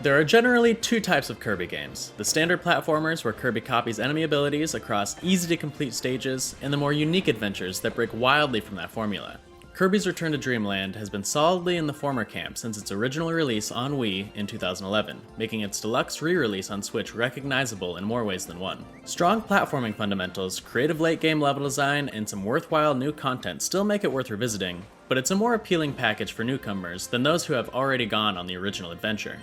There are generally two types of Kirby games: the standard platformers, where Kirby copies enemy abilities across easy-to-complete stages, and the more unique adventures that break wildly from that formula. Kirby's Return to Dream Land has been solidly in the former camp since its original release on Wii in 2011, making its deluxe re-release on Switch recognizable in more ways than one. Strong platforming fundamentals, creative late-game level design, and some worthwhile new content still make it worth revisiting, but it's a more appealing package for newcomers than those who have already gone on the original adventure.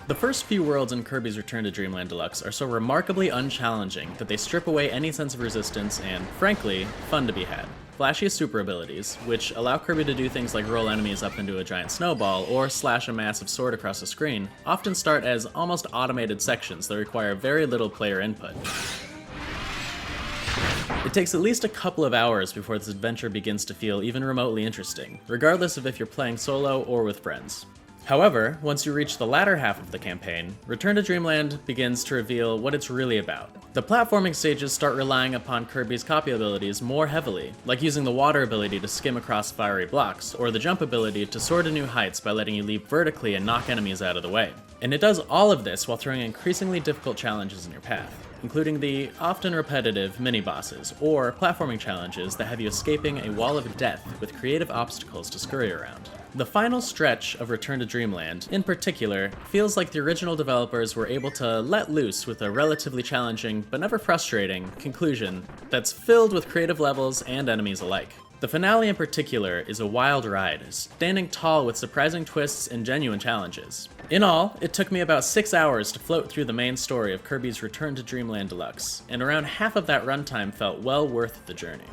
The first few worlds in Kirby's Return to Dream Land Deluxe are so remarkably unchallenging that they strip away any sense of resistance and, frankly, fun to be had. Flashiest super abilities, which allow Kirby to do things like roll enemies up into a giant snowball or slash a massive sword across the screen, often start as almost automated sections that require very little player input. It takes at least a couple of hours before this adventure begins to feel even remotely interesting, regardless of if you're playing solo or with friends. However, once you reach the latter half of the campaign, Return to Dreamland begins to reveal what it's really about. The platforming stages start relying upon Kirby's copy abilities more heavily, like using the water ability to skim across fiery blocks, or the jump ability to soar to new heights by letting you leap vertically and knock enemies out of the way. And it does all of this while throwing increasingly difficult challenges in your path, including the often repetitive mini-bosses, or platforming challenges that have you escaping a wall of death with creative obstacles to scurry around. The final stretch of Return to Dreamland, in particular, feels like the original developers were able to let loose with a relatively challenging, but never frustrating, conclusion that's filled with creative levels and enemies alike. The finale in particular is a wild ride, standing tall with surprising twists and genuine challenges. In all, it took me about 6 hours to float through the main story of Kirby's Return to Dream Land Deluxe, and around half of that runtime felt well worth the journey.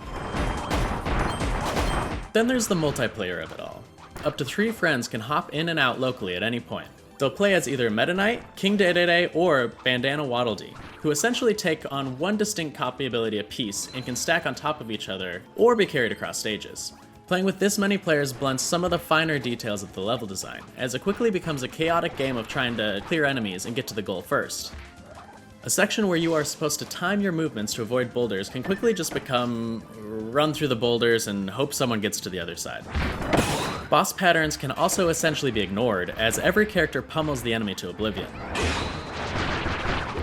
Then there's the multiplayer of it all. Up to 3 friends can hop in and out locally at any point. They'll play as either Meta Knight, King Dedede, or Bandana Waddle Dee, who essentially take on one distinct copy ability apiece and can stack on top of each other, or be carried across stages. Playing with this many players blunts some of the finer details of the level design, as it quickly becomes a chaotic game of trying to clear enemies and get to the goal first. A section where you are supposed to time your movements to avoid boulders can quickly just become run through the boulders and hope someone gets to the other side. Boss patterns can also essentially be ignored, as every character pummels the enemy to oblivion.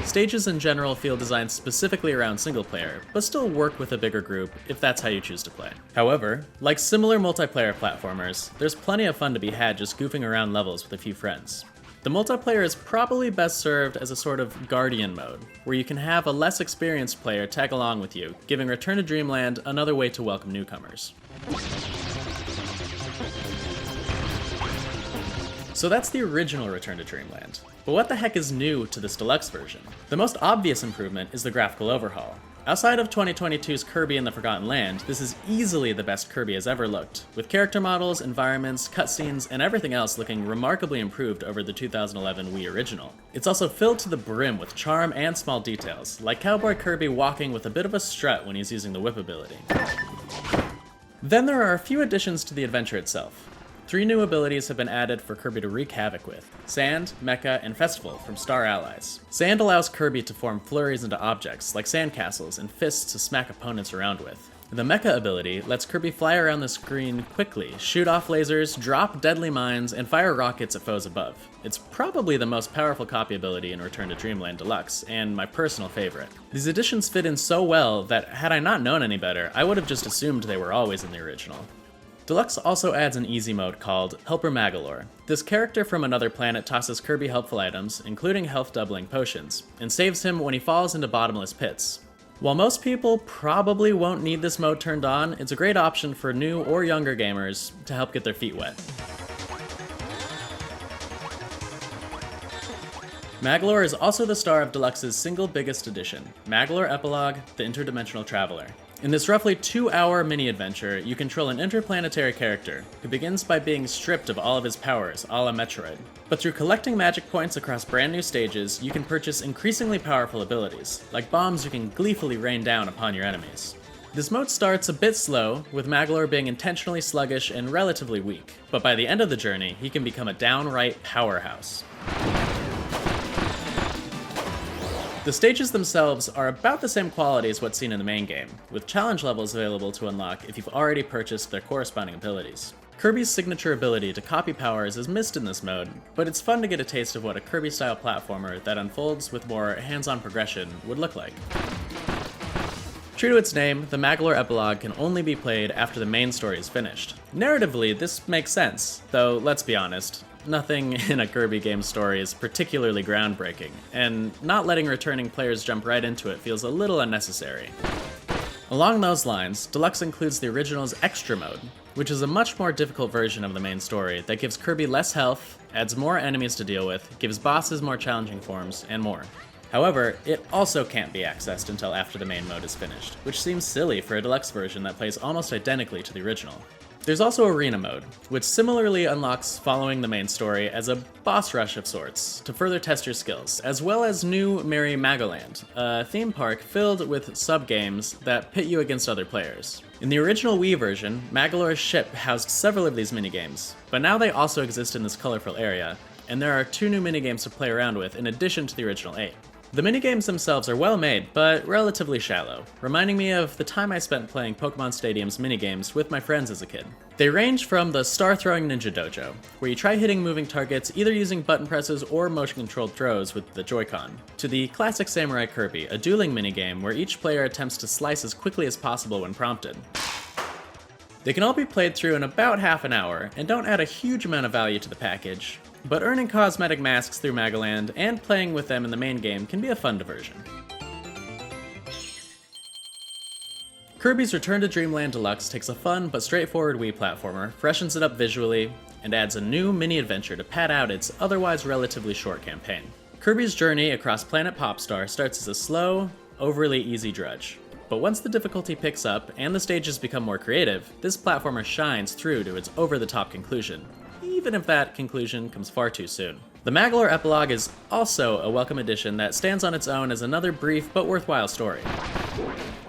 Stages in general feel designed specifically around single player, but still work with a bigger group if that's how you choose to play. However, like similar multiplayer platformers, there's plenty of fun to be had just goofing around levels with a few friends. The multiplayer is probably best served as a sort of guardian mode, where you can have a less experienced player tag along with you, giving Return to Dreamland another way to welcome newcomers. So that's the original Return to Dreamland. But what the heck is new to this deluxe version? The most obvious improvement is the graphical overhaul. Outside of 2022's Kirby and the Forgotten Land, this is easily the best Kirby has ever looked, with character models, environments, cutscenes, and everything else looking remarkably improved over the 2011 Wii original. It's also filled to the brim with charm and small details, like Cowboy Kirby walking with a bit of a strut when he's using the whip ability. Then there are a few additions to the adventure itself. 3 new abilities have been added for Kirby to wreak havoc with: Sand, Mecha, and Festival from Star Allies. Sand allows Kirby to form flurries into objects, like sandcastles, and fists to smack opponents around with. The Mecha ability lets Kirby fly around the screen quickly, shoot off lasers, drop deadly mines, and fire rockets at foes above. It's probably the most powerful copy ability in Return to Dreamland Deluxe, and my personal favorite. These additions fit in so well that, had I not known any better, I would have just assumed they were always in the original. Deluxe also adds an easy mode called Helper Magolor. This character from another planet tosses Kirby helpful items, including health doubling potions, and saves him when he falls into bottomless pits. While most people probably won't need this mode turned on, it's a great option for new or younger gamers to help get their feet wet. Magolor is also the star of Deluxe's single biggest addition, Magolor Epilogue, the Interdimensional Traveler. In this roughly 2-hour mini-adventure, you control an interplanetary character, who begins by being stripped of all of his powers, a la Metroid. But through collecting magic points across brand new stages, you can purchase increasingly powerful abilities, like bombs you can gleefully rain down upon your enemies. This mode starts a bit slow, with Magolor being intentionally sluggish and relatively weak, but by the end of the journey, he can become a downright powerhouse. The stages themselves are about the same quality as what's seen in the main game, with challenge levels available to unlock if you've already purchased their corresponding abilities. Kirby's signature ability to copy powers is missed in this mode, but it's fun to get a taste of what a Kirby-style platformer that unfolds with more hands-on progression would look like. True to its name, the Magolor Epilogue can only be played after the main story is finished. Narratively, this makes sense, though let's be honest, nothing in a Kirby game story is particularly groundbreaking, and not letting returning players jump right into it feels a little unnecessary. Along those lines, Deluxe includes the original's Extra Mode, which is a much more difficult version of the main story that gives Kirby less health, adds more enemies to deal with, gives bosses more challenging forms, and more. However, it also can't be accessed until after the main mode is finished, which seems silly for a deluxe version that plays almost identically to the original. There's also Arena Mode, which similarly unlocks following the main story as a boss rush of sorts, to further test your skills, as well as new Merry Magoland, a theme park filled with sub-games that pit you against other players. In the original Wii version, Magolor's ship housed several of these minigames, but now they also exist in this colorful area, and there are 2 new minigames to play around with in addition to the original 8. The minigames themselves are well made, but relatively shallow, reminding me of the time I spent playing Pokemon Stadium's minigames with my friends as a kid. They range from the Star-Throwing Ninja Dojo, where you try hitting moving targets either using button presses or motion-controlled throws with the Joy-Con, to the classic Samurai Kirby, a dueling minigame where each player attempts to slice as quickly as possible when prompted. They can all be played through in about half an hour, and don't add a huge amount of value to the package, but earning cosmetic masks through Magoland and playing with them in the main game can be a fun diversion. Kirby's Return to Dream Land Deluxe takes a fun but straightforward Wii platformer, freshens it up visually, and adds a new mini-adventure to pad out its otherwise relatively short campaign. Kirby's journey across Planet Popstar starts as a slow, overly easy drudge. But once the difficulty picks up and the stages become more creative, this platformer shines through to its over-the-top conclusion, even if that conclusion comes far too soon. The Magolor Epilogue is also a welcome addition that stands on its own as another brief but worthwhile story.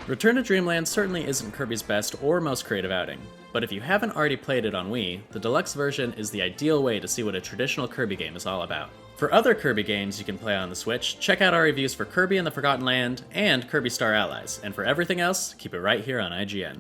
Return to Dreamland certainly isn't Kirby's best or most creative outing, but if you haven't already played it on Wii, the deluxe version is the ideal way to see what a traditional Kirby game is all about. For other Kirby games you can play on the Switch, check out our reviews for Kirby and the Forgotten Land and Kirby Star Allies, and for everything else, keep it right here on IGN.